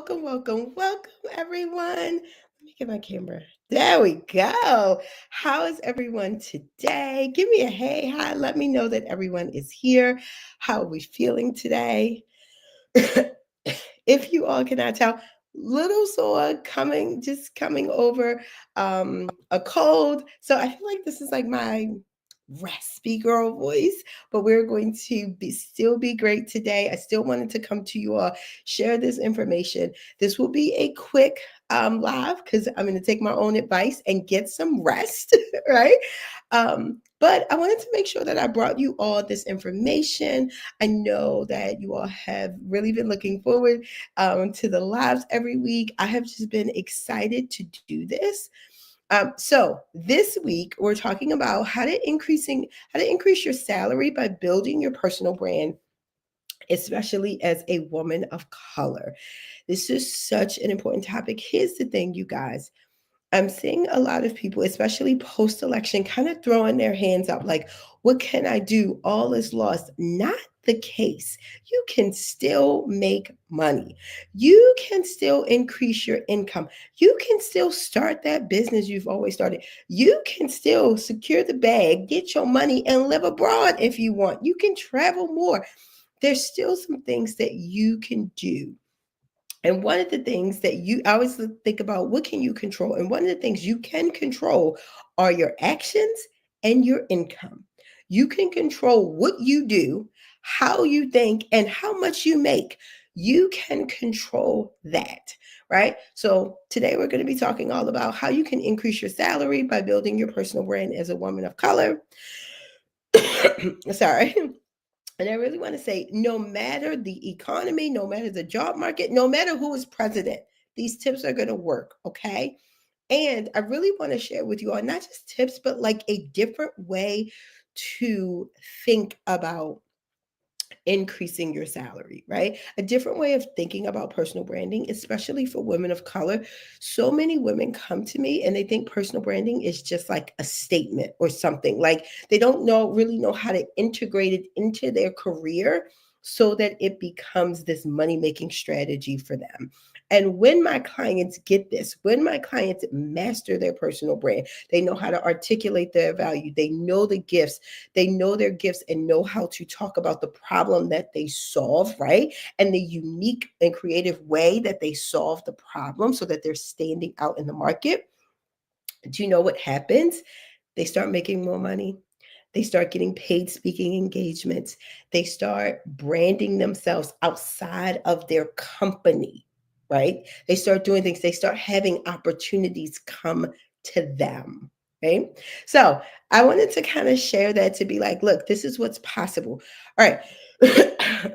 welcome, everyone. Let me get my camera. There we go. How is everyone today? Give me a hey, hi. Let me know that everyone is here. How are we feeling today? If you all cannot tell, little sore just coming over a cold. So I feel like this is like my raspy girl voice, but we're going to still be great today. I still wanted to come to you all, share this information. This will be a quick live because I'm going to take my own advice and get some rest, right? But I wanted to make sure that I brought you all this information. I know that you all have really been looking forward to the lives every week. I have just been excited to do this. So this week we're talking about how to increase your salary by building your personal brand, especially as a woman of color. This is such an important topic. Here's the thing, you guys. I'm seeing a lot of people, especially post election, kind of throwing their hands up like, what can I do? All is lost. Not the case. You can still make money. You can still increase your income. You can still start that business you've always started. You can still secure the bag, get your money, and live abroad if you want. You can travel more. There's still some things that you can do. And one of the things that I always think about, what can you control? And one of the things you can control are your actions and your income. You can control what you do, how you think, and how much you make. You can control that, right? So today we're going to be talking all about how you can increase your salary by building your personal brand as a woman of color. Sorry. And I really want to say, no matter the economy, no matter the job market, no matter who is president, these tips are going to work. Okay. And I really want to share with you all, not just tips, but like a different way to think about increasing your salary, right? A different way of thinking about personal branding, especially for women of color. So many women come to me and they think personal branding is just like a statement or something. Like they don't really know how to integrate it into their career so that it becomes this money-making strategy for them. And when my clients get this, when my clients master their personal brand, they know how to articulate their value, they know the gifts, they know their gifts and know how to talk about the problem that they solve, right? And the unique and creative way that they solve the problem so that they're standing out in the market. Do you know what happens? They start making more money. They start getting paid speaking engagements. They start branding themselves outside of their company, right? They start doing things. They start having opportunities come to them, right? So I wanted to kind of share that to be like, look, this is what's possible. All right.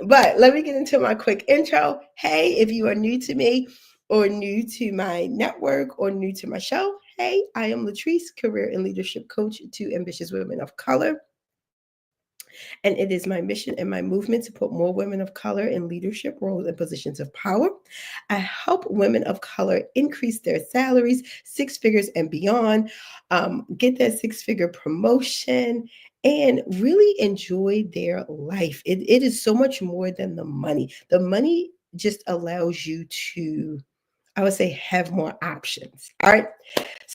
But let me get into my quick intro. Hey, if you are new to me or new to my network or new to my show, hey, I am Latrice, career and leadership coach to ambitious women of color. And it is my mission and my movement to put more women of color in leadership roles and positions of power. I help women of color increase their salaries, six figures and beyond, get that six-figure promotion, and really enjoy their life. It is so much more than the money. The money just allows you to, I would say, have more options. All right.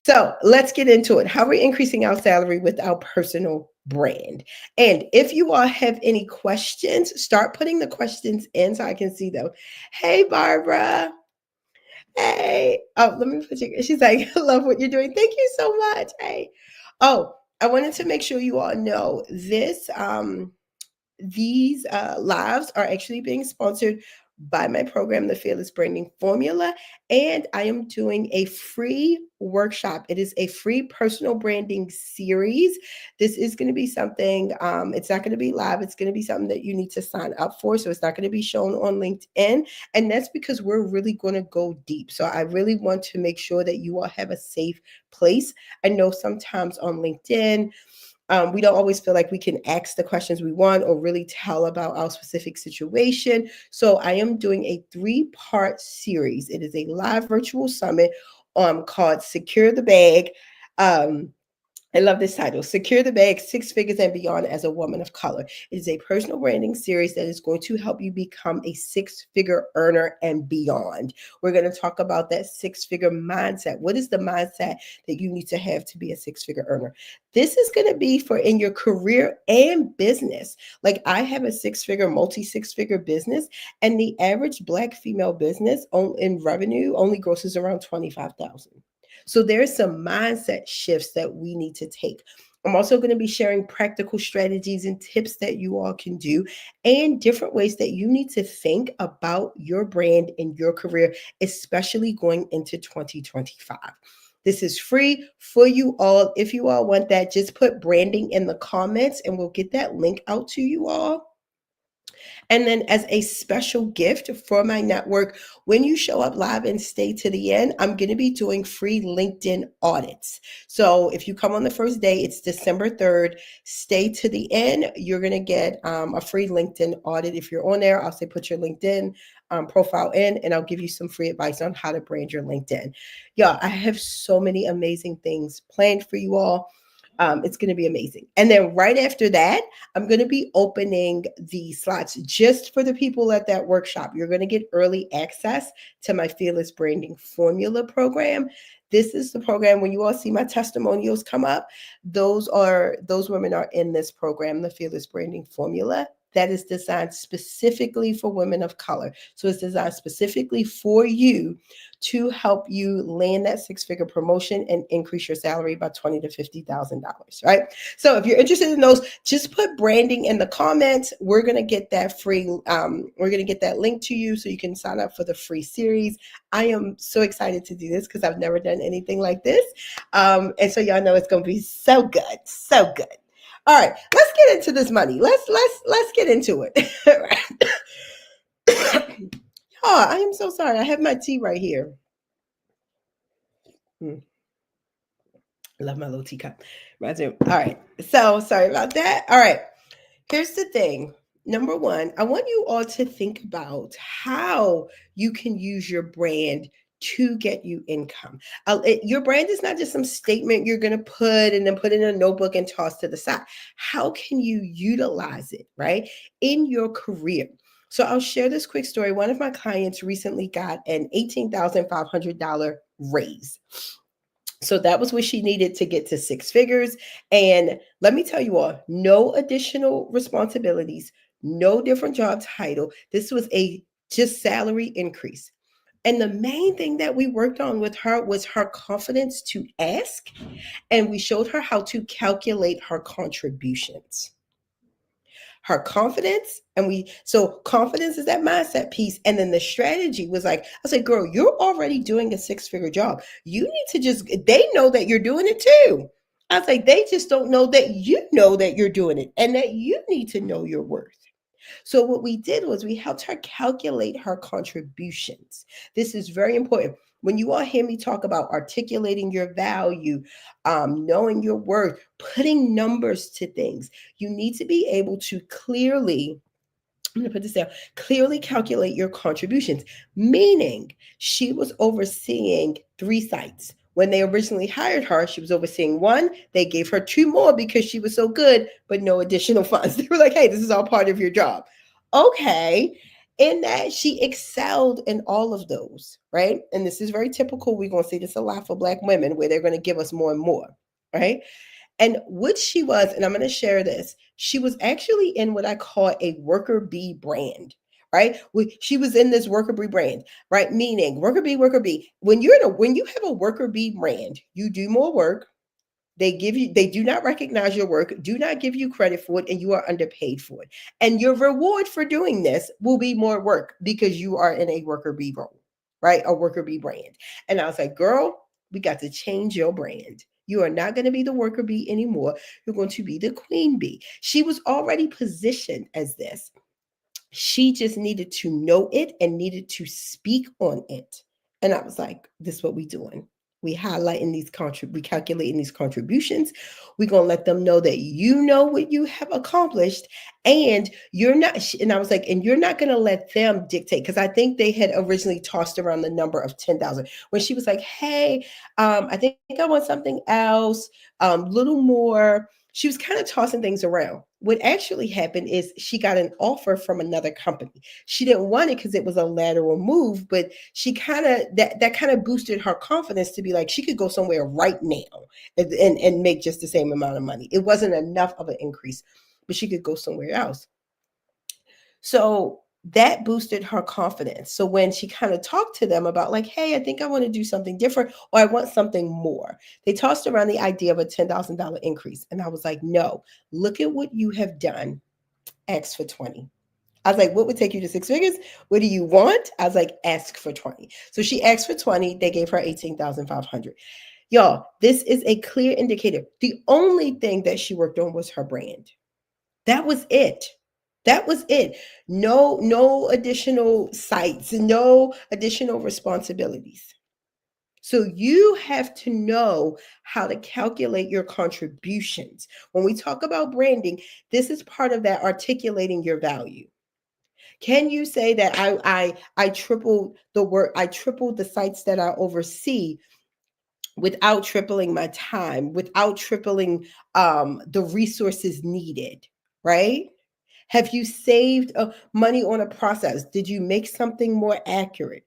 So let's get into it. How are we increasing our salary with our personal brand? And if you all have any questions, start putting the questions in so I can see them. Hey, Barbara. Hey. Oh, let me put you. She's like, I love what you're doing. Thank you so much. Hey. Oh, I wanted to make sure you all know this. These lives are actually being sponsored by my program, the Fearless Branding Formula, and I am doing a free workshop. It is a free personal branding series. This is going to be something, it's not going to be live. It's going to be something that you need to sign up for. So it's not going to be shown on LinkedIn. And that's because we're really going to go deep. So I really want to make sure that you all have a safe place. I know sometimes on LinkedIn, we don't always feel like we can ask the questions we want or really tell about our specific situation. So I am doing a 3-part series. It is a live virtual summit called Secure the Bag. I love this title, Secure the Bag, Six Figures and Beyond as a Woman of Color. It is a personal branding series that is going to help you become a six-figure earner and beyond. We're going to talk about that six-figure mindset. What is the mindset that you need to have to be a six-figure earner? This is going to be for in your career and business. Like I have a six-figure, multi-six-figure business, and the average Black female business in revenue only grosses around 25,000. So there's some mindset shifts that we need to take. I'm also going to be sharing practical strategies and tips that you all can do and different ways that you need to think about your brand and your career, especially going into 2025. This is free for you all. If you all want that, just put branding in the comments and we'll get that link out to you all. And then, as a special gift for my network, when you show up live and stay to the end, I'm going to be doing free LinkedIn audits. So, if you come on the first day, it's December 3rd, stay to the end. You're going to get a free LinkedIn audit. If you're on there, I'll say put your LinkedIn profile in, and I'll give you some free advice on how to brand your LinkedIn. Yeah, I have so many amazing things planned for you all. It's going to be amazing. And then right after that, I'm going to be opening the slots just for the people at that workshop. You're going to get early access to my Fearless Branding Formula program. This is the program when you all see my testimonials come up, those women are in this program, the Fearless Branding Formula. That is designed specifically for women of color. So it's designed specifically for you to help you land that six-figure promotion and increase your salary by $20,000 to $50,000, right? So if you're interested in those, just put branding in the comments. We're gonna get that free. We're gonna get that link to you so you can sign up for the free series. I am so excited to do this because I've never done anything like this, and so y'all know it's gonna be so good, so good. All right, let's get into this money. Let's get into it. Oh, I am so sorry. I have my tea right here. I love my little teacup. All right. So sorry about that. All right. Here's the thing. Number one, I want you all to think about how you can use your brand to get you income. Your brand is not just some statement you're going to put and then put in a notebook and toss to the side. How can you utilize it, right, in your career? So I'll share this quick story. One of my clients recently got an $18,500 raise. So that was what she needed to get to six figures. And let me tell you all, no additional responsibilities, no different job title. This was a just salary increase. And the main thing that we worked on with her was her confidence to ask. And we showed her how to calculate her contributions, her confidence. So confidence is that mindset piece. And then the strategy was like, I said, girl, you're already doing a six-figure job. You need to they know that you're doing it too. I was like, they just don't know that you know that you're doing it and that you need to know your worth. So what we did was we helped her calculate her contributions. This is very important. When you all hear me talk about articulating your value, knowing your worth, putting numbers to things, you need to be able to clearly, I'm going to put this down, clearly calculate your contributions, meaning she was overseeing 3 sites. When they originally hired her, she was overseeing 1. They gave her 2 more because she was so good, but no additional funds. They were like, hey, this is all part of your job. Okay. In that, she excelled in all of those, right? And this is very typical. We're going to see this a lot for Black women where they're going to give us more and more, right? And what she was, and I'm going to share this, she was actually in what I call a worker bee brand, right? She was in this worker bee brand, right? Meaning worker bee. When you have a worker bee brand, you do more work. They do not recognize your work, do not give you credit for it, and you are underpaid for it. And your reward for doing this will be more work because you are in a worker bee role, right? A worker bee brand. And I was like, girl, we got to change your brand. You are not going to be the worker bee anymore. You're going to be the queen bee. She was already positioned as this. She just needed to know it and needed to speak on it. And I was like, this is what we doing. We highlighting these we calculating these contributions. We're gonna let them know that you know what you have accomplished, and you're not. And I was like, and you're not gonna let them dictate, because I think they had originally tossed around the number of 10,000 when she was like, "Hey, I think I want something else, little more." She was kind of tossing things around. What actually happened is she got an offer from another company. She didn't want it because it was a lateral move, but she kind of that kind of boosted her confidence to be like she could go somewhere right now and make just the same amount of money. It wasn't enough of an increase, but she could go somewhere else. So that boosted her confidence. So when she kind of talked to them about like, hey, I think I want to do something different, or I want something more, they tossed around the idea of a $10,000 increase. And I was like, no, look at what you have done. Ask for 20. I was like, what would take you to six figures? What do you want? I was like, ask for 20. So she asked for 20. They gave her 18,500. Y'all, this is a clear indicator. The only thing that she worked on was her brand. That was it. That was it. No additional sites, no additional responsibilities. So you have to know how to calculate your contributions. When we talk about branding, this is part of that articulating your value. Can you say that I tripled the work, I tripled the sites that I oversee without tripling my time, without tripling the resources needed, right? Have you saved money on a process? Did you make something more accurate?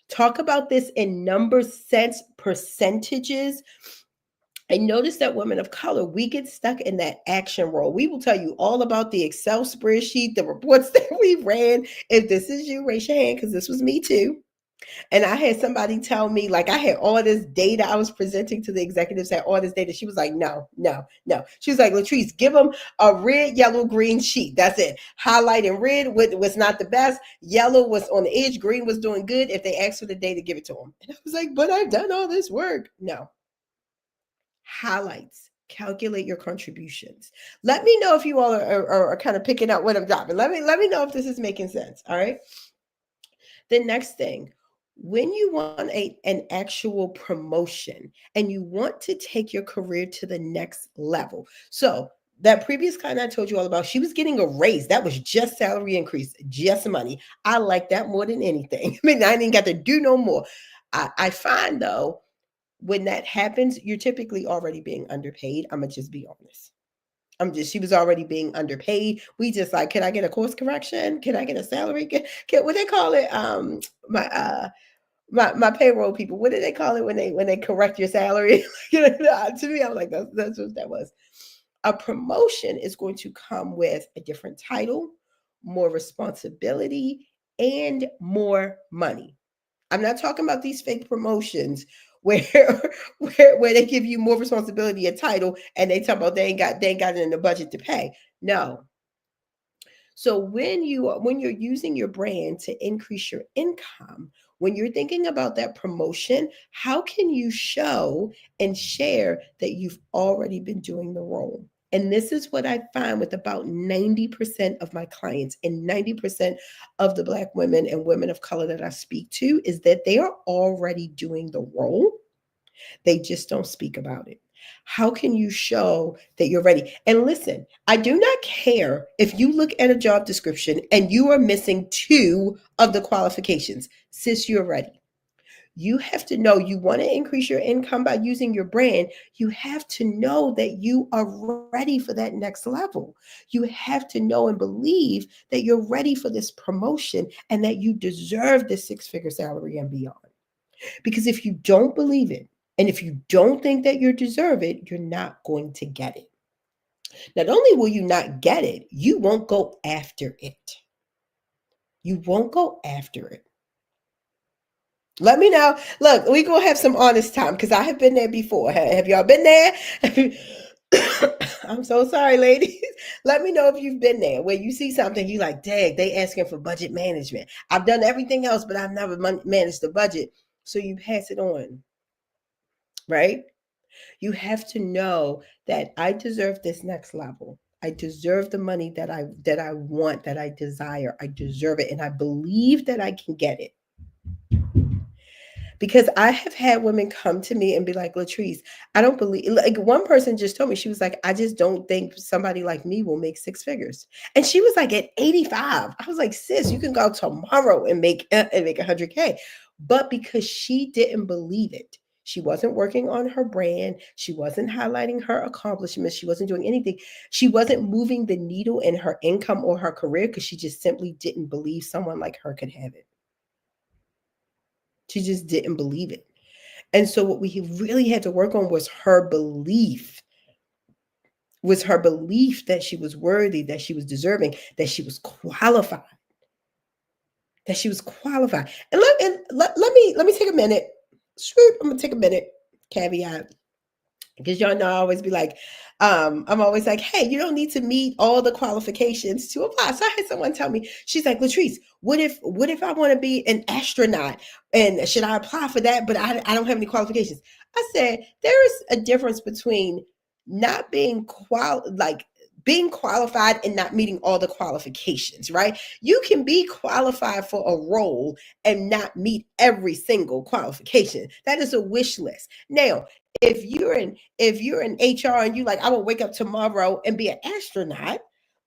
Talk about this in numbers, cents, percentages. And notice that women of color, we get stuck in that action role. We will tell you all about the Excel spreadsheet, the reports that we ran. If this is you, raise your hand, because this was me too. And I had somebody tell me, like, I had all this data I was presenting to the executives, had all this data. She was like, no, no, no. She was like, Latrice, give them a red, yellow, green sheet. That's it. Highlight in red was not the best. Yellow was on the edge. Green was doing good. If they asked for the data, give it to them. And I was like, but I've done all this work. No. Highlights. Calculate your contributions. Let me know if you all are kind of picking up what I'm dropping. Let me know if this is making sense. All right. The next thing, when you want an actual promotion and you want to take your career to the next level. So that previous client I told you all about, she was getting a raise. That was just salary increase, just money. I like that more than anything. I mean, I didn't got to do no more. I find though, when that happens, you're typically already being underpaid. I'm gonna just be honest. She was already being underpaid. We just like, can I get a course correction? Can I get a salary? Can what they call it? My my payroll people. What do they call it when they correct your salary? To me, I was like, that's what that was. A promotion is going to come with a different title, more responsibility, and more money. I'm not talking about these fake promotions where where they give you more responsibility, a title, and they talk about they ain't got it in the budget to pay. No. So when you're using your brand to increase your income, when you're thinking about that promotion, how can you show and share that you've already been doing the role? And this is what I find with about 90% of my clients and 90% of the Black women and women of color that I speak to is that they are already doing the role. They just don't speak about it. How can you show that you're ready? And listen, I do not care if you look at a job description and you are missing two of the qualifications. Sis, you're ready. You have to know you want to increase your income by using your brand. You have to know that you are ready for that next level. You have to know and believe that you're ready for this promotion and that you deserve this six-figure salary and beyond. Because if you don't believe it, and if you don't think that you deserve it, you're not going to get it. Not only will you not get it, you won't go after it. You won't go after it. Let me know. Look, we gonna have some honest time because I have been there before. Have y'all been there? I'm so sorry, ladies. Let me know if you've been there where you see something you like, dang, they asking for budget management. I've done everything else, but I've never managed the budget. So you pass it on, right? You have to know that I deserve this next level. I deserve the money that I want, that I desire. I deserve it, and I believe that I can get it. Because I have had women come to me and be like, Latrice, I don't believe, like one person just told me, she was like, I just don't think somebody like me will make six figures. And she was like at 85. I was like, sis, you can go tomorrow and make 100K. But because she didn't believe it, she wasn't working on her brand. She wasn't highlighting her accomplishments. She wasn't doing anything. She wasn't moving the needle in her income or her career because she just simply didn't believe someone like her could have it. She just didn't believe it. And so what we really had to work on was her belief that she was worthy, that she was deserving, that she was qualified, that she was qualified. And let me take a minute. Swoop, I'm gonna take a minute. Caveat, because y'all know I always be like, I'm always like, hey, you don't need to meet all the qualifications to apply. So I had someone tell me, she's like, Latrice, what if I want to be an astronaut and should I apply for that? But I don't have any qualifications. I said, there is a difference between not being being qualified and not meeting all the qualifications, right? You can be qualified for a role and not meet every single qualification. That is a wish list. Now, if you're in HR and you like, I will wake up tomorrow and be an astronaut,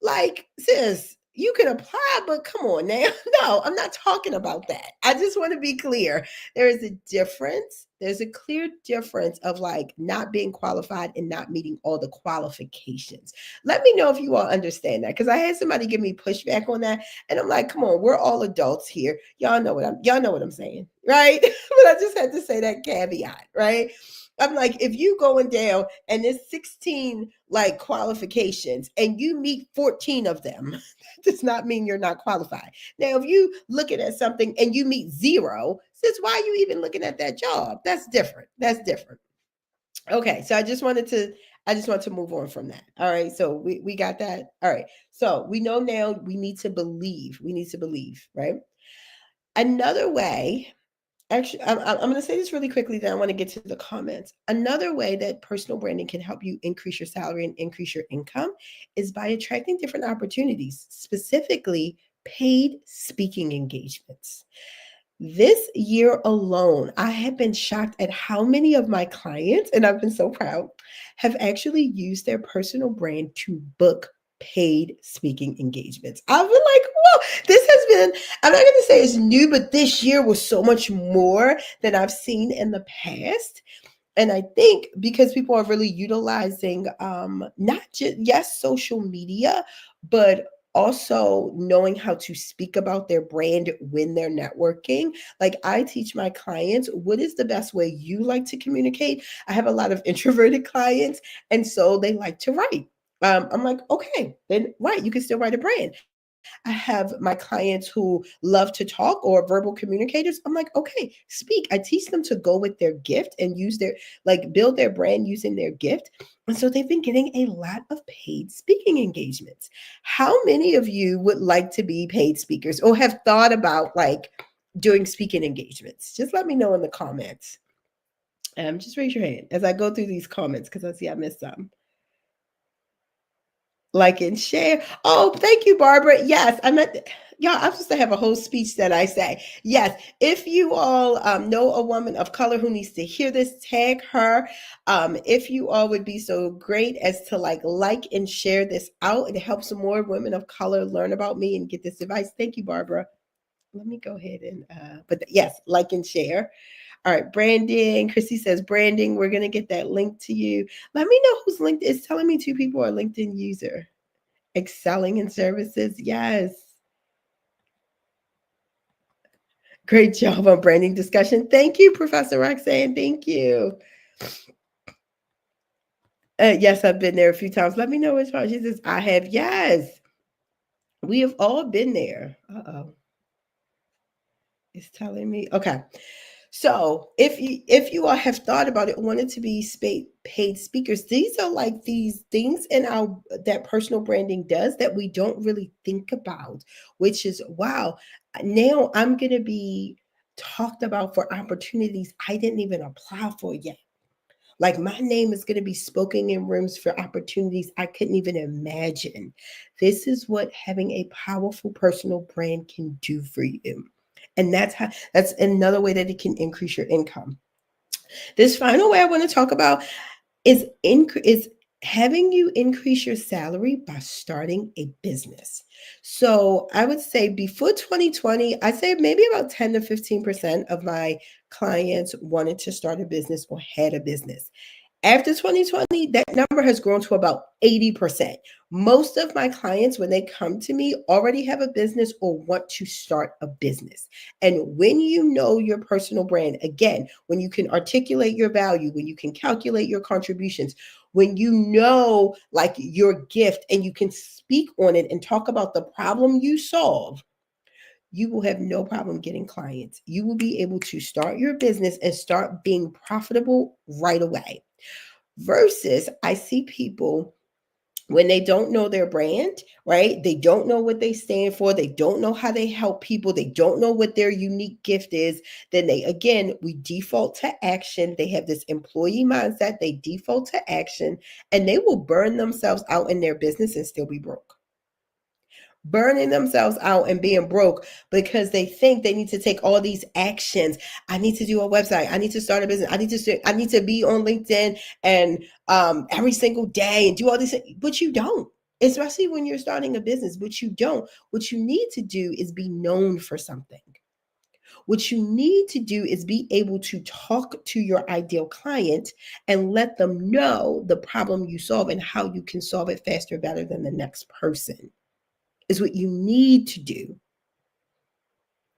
like sis, you can apply, but come on now. No, I'm not talking about that. I just want to be clear. There is a difference. There's a clear difference of like not being qualified and not meeting all the qualifications. Let me know if you all understand that. Because I had somebody give me pushback on that. And I'm like, come on, we're all adults here. Y'all know what I'm saying, right? But I just had to say that caveat, right? I'm like, if you going down and there's 16 like qualifications and you meet 14 of them, that does not mean you're not qualified. Now, if you looking at something and you meet zero, sis, why are you even looking at that job? That's different. That's different. Okay, so I just want to move on from that. All right, so we got that. All right, so we know now we need to believe. We need to believe, right? Another way. Actually, I'm going to say this really quickly, then I want to get to the comments. Another way that personal branding can help you increase your salary and increase your income is by attracting different opportunities, specifically paid speaking engagements. This year alone, I have been shocked at how many of my clients, and I've been so proud, have actually used their personal brand to book paid speaking engagements. I've been like, whoa, this has been, I'm not going to say it's new, but this year was so much more than I've seen in the past. And I think because people are really utilizing not just, yes, social media, but also knowing how to speak about their brand when they're networking. Like I teach my clients, what is the best way you like to communicate? I have a lot of introverted clients, and so they like to write. I'm like, okay, then write. You can still write a brand. I have my clients who love to talk or verbal communicators. I'm like, okay, speak. I teach them to go with their gift and use their, like, build their brand using their gift. And so they've been getting a lot of paid speaking engagements. How many of you would like to be paid speakers or have thought about like doing speaking engagements? Just let me know in the comments. Just raise your hand as I go through these comments because I see I missed some. Like and share. Oh, thank you, Barbara. Yes, I meant, y'all, I'm supposed to have a whole speech that I say. Yes, if you all know a woman of color who needs to hear this, tag her. If you all would be so great as to like and share this out, it helps more women of color learn about me and get this advice. Thank you, Barbara. Let me go ahead and, yes, like and share. All right, branding. Chrissy says branding. We're gonna get that link to you. Let me know who's linked. It's telling me two people are LinkedIn user. Excelling in services. Yes. Great job on branding discussion. Thank you, Professor Roxanne. Thank you. Yes, I've been there a few times. Let me know which one. She says, I have. Yes. We have all been there. Uh-oh. It's telling me. Okay. So if you all have thought about it, wanted to be paid speakers, these are like these things in our that personal branding does that we don't really think about, which is wow, now I'm gonna be talked about for opportunities I didn't even apply for yet. Like my name is going to be spoken in rooms for opportunities I couldn't even imagine. This is what having a powerful personal brand can do for you. And that's another way that it can increase your income. This final way I want to talk about is having you increase your salary by starting a business. So I would say before 2020, I'd say maybe about 10 to 15% of my clients wanted to start a business or had a business. After 2020, that number has grown to about 80%. Most of my clients, when they come to me, already have a business or want to start a business. And when you know your personal brand, again, when you can articulate your value, when you can calculate your contributions, when you know like your gift and you can speak on it and talk about the problem you solve, you will have no problem getting clients. You will be able to start your business and start being profitable right away. Versus, I see people when they don't know their brand, right? They don't know what they stand for. They don't know how they help people. They don't know what their unique gift is. Then we default to action. They have this employee mindset. They default to action and they will burn themselves out in their business and still be broke. Burning themselves out and being broke because they think they need to take all these actions. I need to do a website. I need to start a business. I need to be on LinkedIn and every single day and do all these things. But you don't. Especially when you're starting a business, but you don't. What you need to do is be known for something. What you need to do is be able to talk to your ideal client and let them know the problem you solve and how you can solve it faster, better than the next person is what you need to do.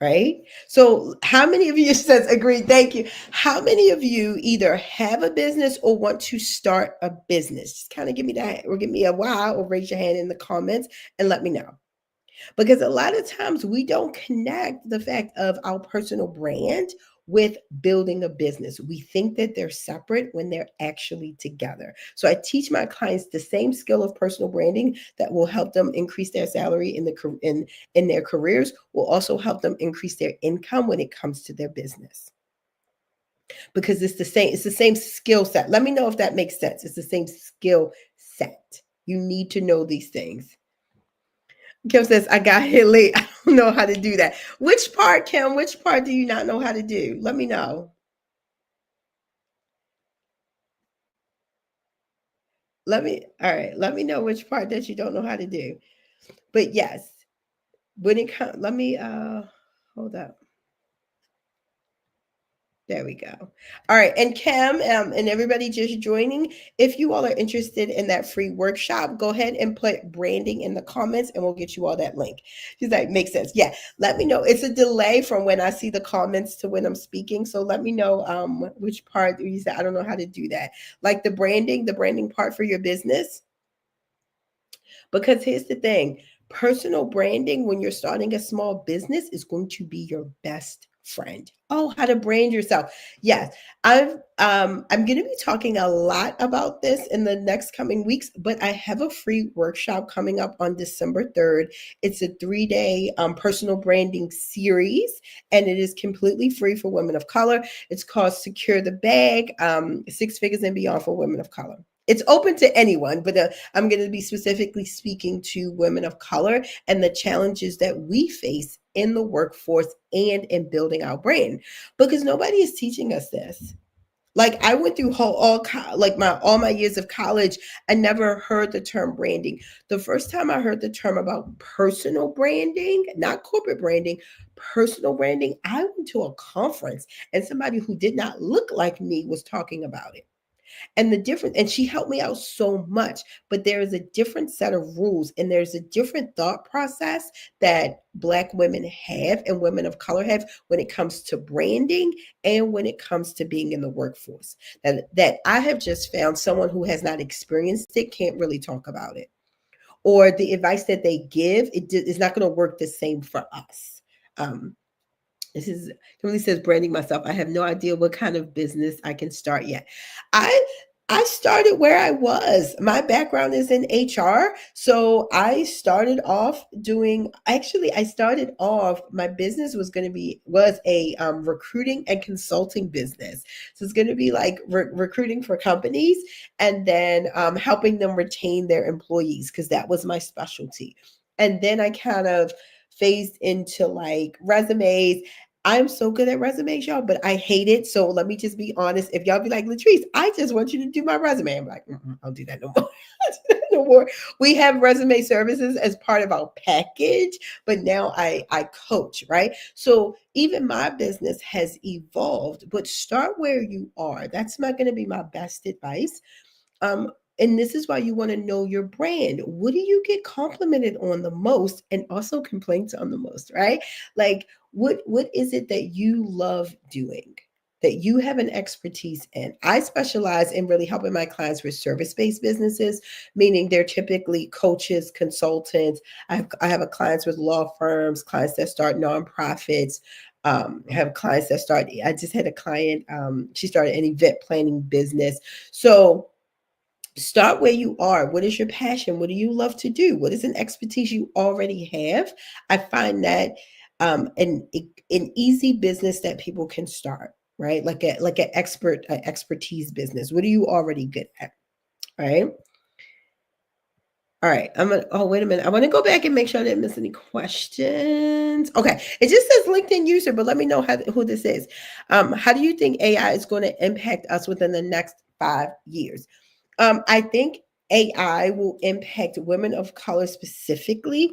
Right? So, how many of you says agree? Thank you. How many of you either have a business or want to start a business? Just kind of give me that, or give me a wow, or raise your hand in the comments and let me know. Because a lot of times we don't connect the fact of our personal brand with building a business. We think that they're separate when they're actually together. So I teach my clients the same skill of personal branding that will help them increase their salary in their careers, will also help them increase their income when it comes to their business. Because it's the same skill set. Let me know if that makes sense. It's the same skill set. You need to know these things. Kim says, I got here late. I don't know how to do that. Which part, Kim? Which part do you not know how to do? Let me know. All right, let me know which part that you don't know how to do. But yes, when it comes, let me, hold up. There we go. All right. And Kim, and everybody just joining, if you all are interested in that free workshop, go ahead and put branding in the comments and we'll get you all that link. She's like, makes sense. Yeah. Let me know. It's a delay from when I see the comments to when I'm speaking. So let me know which part you said, I don't know how to do that. Like the branding part for your business. Because here's the thing, personal branding when you're starting a small business is going to be your best friend. Oh, how to brand yourself. Yes, I'm going to be talking a lot about this in the next coming weeks, but I have a free workshop coming up on December 3rd. It's a 3-day personal branding series, and it is completely free for women of color. It's called Secure the Bag, 6 Figures and Beyond for Women of Color. It's open to anyone, but I'm going to be specifically speaking to women of color and the challenges that we face in the workforce and in building our brand, because nobody is teaching us this. Like I went through all my years of college, I never heard the term branding. The first time I heard the term about personal branding, not corporate branding, personal branding, I went to a conference and somebody who did not look like me was talking about it. And she helped me out so much, but there is a different set of rules and there's a different thought process that Black women have and women of color have when it comes to branding and when it comes to being in the workforce, that I have just found someone who has not experienced it can't really talk about it, or the advice that they give is not going to work the same for us. This is Kimberly says, branding myself. I have no idea what kind of business I can start yet. I I started where I was. My background is in HR. So I started off my business was a recruiting and consulting business. So it's going to be like recruiting for companies and then helping them retain their employees because that was my specialty. And then I kind of phased into like resumes I'm so good at resumes, y'all, but I hate it. So let me just be honest. If y'all be like, Latrice, I just want you to do my resume. I'm like, I'll do that no more. No more. We have resume services as part of our package, but now I coach, right? So even my business has evolved, but start where you are. That's not going to be my best advice. Um, and this is why you want to know your brand. What do you get complimented on the most and also complaints on the most, right? Like what is it that you love doing? That you have an expertise in. I specialize in really helping my clients with service-based businesses, meaning they're typically coaches, consultants. I have a clients with law firms, clients that start nonprofits, have clients that start. I just had a client. She started an event planning business. So start where you are. What is your passion? What do you love to do? What is an expertise you already have? I find that an easy business that people can start, right? Like an expertise business. What are you already good at, right? All right, I'm gonna. Oh, wait a minute. I want to go back and make sure I didn't miss any questions. Okay, it just says LinkedIn user, but let me know who this is. How do you think AI is going to impact us within the next 5 years? I think AI will impact women of color specifically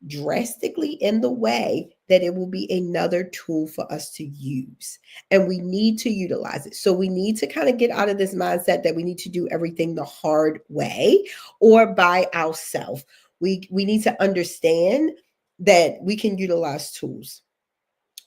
drastically in the way that it will be another tool for us to use. And we need to utilize it. So we need to kind of get out of this mindset that we need to do everything the hard way or by ourselves. We need to understand that we can utilize tools.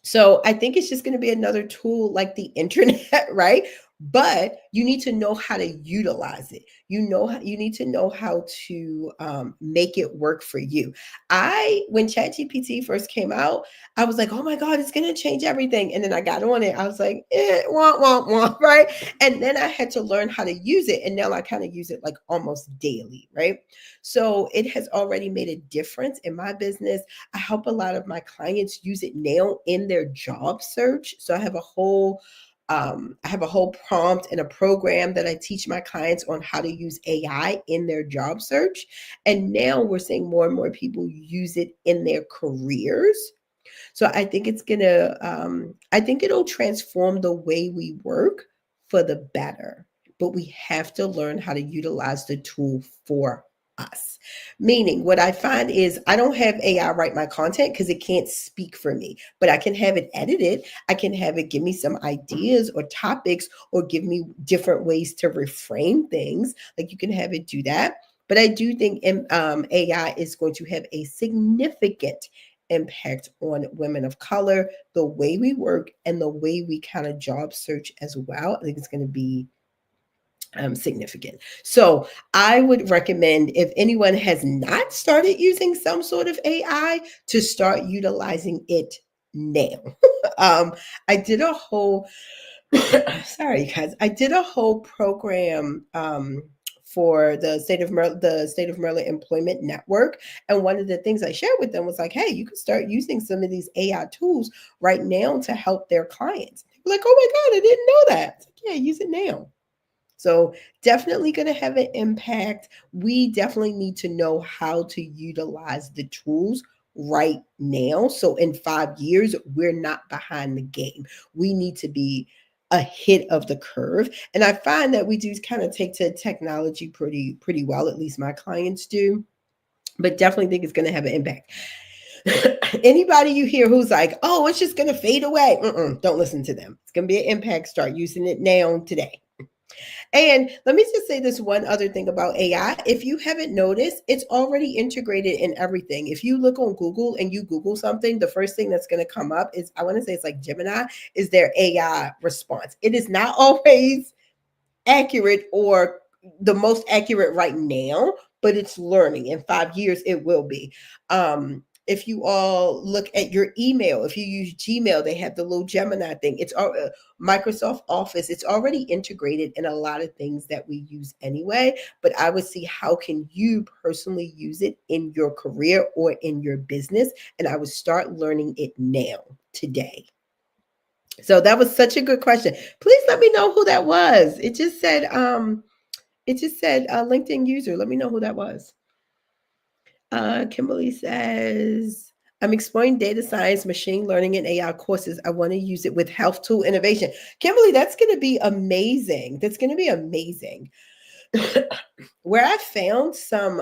So I think it's just going to be another tool like the internet, right? But you need to know how to utilize it. You need to know how to make it work for you. When ChatGPT first came out, I was like, oh my God, it's going to change everything. And then I got on it. I was like, womp, womp, womp, right? And then I had to learn how to use it. And now I kind of use it like almost daily, right? So it has already made a difference in my business. I help a lot of my clients use it now in their job search. So I have a whole prompt and a program that I teach my clients on how to use AI in their job search. And now we're seeing more and more people use it in their careers. So I think it'll transform the way we work for the better. But we have to learn how to utilize the tool for us. Meaning, what I find is I don't have AI write my content because it can't speak for me, but I can have it edited. I can have it give me some ideas or topics or give me different ways to reframe things. Like you can have it do that. But I do think AI is going to have a significant impact on women of color, the way we work, and the way we kind of job search as well. I think it's going to be significant. So I would recommend if anyone has not started using some sort of AI to start utilizing it now. um, I did a whole sorry guys, I did a whole program for the state of Maryland Employment Network, and one of the things I shared with them was like, hey, you can start using some of these AI tools right now to help their clients. They were like, oh my God, I didn't know that. Like, yeah, use it now. So definitely going to have an impact. We definitely need to know how to utilize the tools right now. So in 5 years, we're not behind the game. We need to be ahead of the curve. And I find that we do kind of take to technology pretty well. At least my clients do. But definitely think it's going to have an impact. Anybody you hear who's like, oh, it's just going to fade away. Don't listen to them. It's going to be an impact. Start using it now, today. And let me just say this one other thing about AI. If you haven't noticed, it's already integrated in everything. If you look on Google and you Google something, the first thing that's going to come up is, I want to say it's like Gemini, is their AI response. It is not always accurate or the most accurate right now, but it's learning. In 5 years, it will be. If you all look at your email, if you use Gmail, they have the little Gemini thing. It's all Microsoft Office. It's already integrated in a lot of things that we use anyway. But I would see how can you personally use it in your career or in your business, and I would start learning it now, today. So that was such a good question. Please let me know who that was. It just said LinkedIn user. Let me know who that was. Kimberly says, I'm exploring data science, machine learning, and AI courses. I want to use it with health tool innovation. Kimberly, that's going to be amazing. That's going to be amazing. Where I found some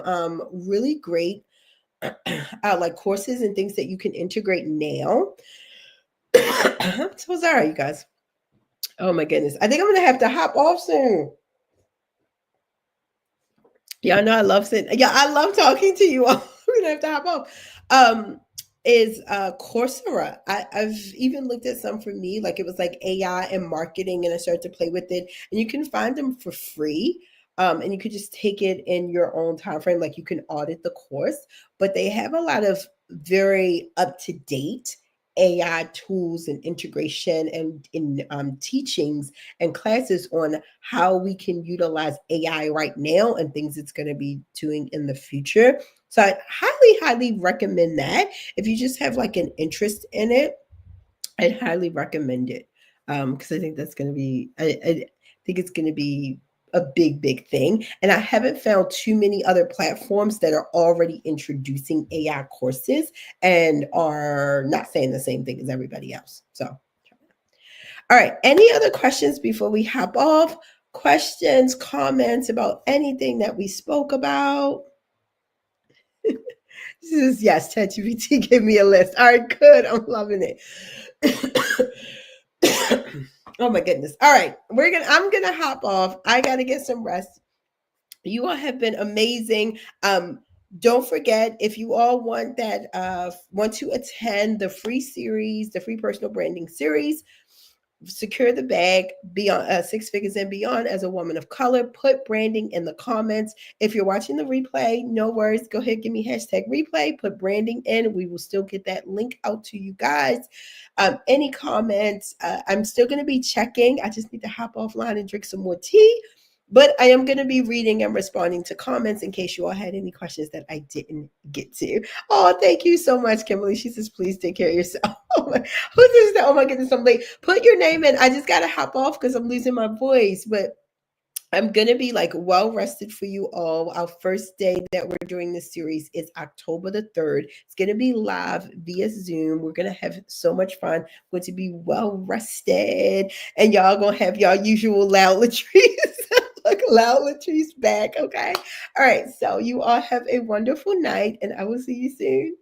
really great like courses and things that you can integrate now. I'm so sorry, you guys. Oh my goodness. I think I'm gonna have to hop off soon. Y'all know I love sitting. Yeah, I love talking to you all. We're gonna have to hop off. Is Coursera. I've even looked at some for me, like it was like AI and marketing, and I started to play with it. And you can find them for free. And you could just take it in your own time frame, like you can audit the course, but they have a lot of very up to date AI tools and integration and in teachings and classes on how we can utilize AI right now and things it's going to be doing in the future. So I highly, highly recommend that. If you just have like an interest in it, I'd highly recommend it. Because I think that's going to be, I think it's going to be a big, big thing. And I haven't found too many other platforms that are already introducing AI courses and are not saying the same thing as everybody else. So, all right. Any other questions before we hop off? Questions, comments about anything that we spoke about? This is yes, ChatGPT give me a list. All right, good. I'm loving it. Oh my goodness. All right. I'm gonna hop off. I gotta get some rest. You all have been amazing. Don't forget, if you all want to attend the free series, the free personal branding series, secure the bag beyond six figures and beyond as a woman of color, put branding in the comments. If you're watching the replay, no worries, go ahead, give me hashtag replay, put branding in. We will still get that link out to you guys. Any comments, I'm still going to be checking. I just need to hop offline and drink some more tea, but I am going to be reading and responding to comments in case you all had any questions that I didn't get to. Oh, thank you so much, Kimberly. She says, please take care of yourself. Who's this? Oh my goodness, I'm late. Put your name in. I just got to hop off because I'm losing my voice, but I'm going to be like well rested for you all. Our first day that we're doing this series is October the 3rd. It's going to be live via Zoom. We're going to have so much fun. We're going to be well rested, and y'all going to have y'all usual loud Latrice. Look, loud Latrice back. Okay. All right. So you all have a wonderful night, and I will see you soon.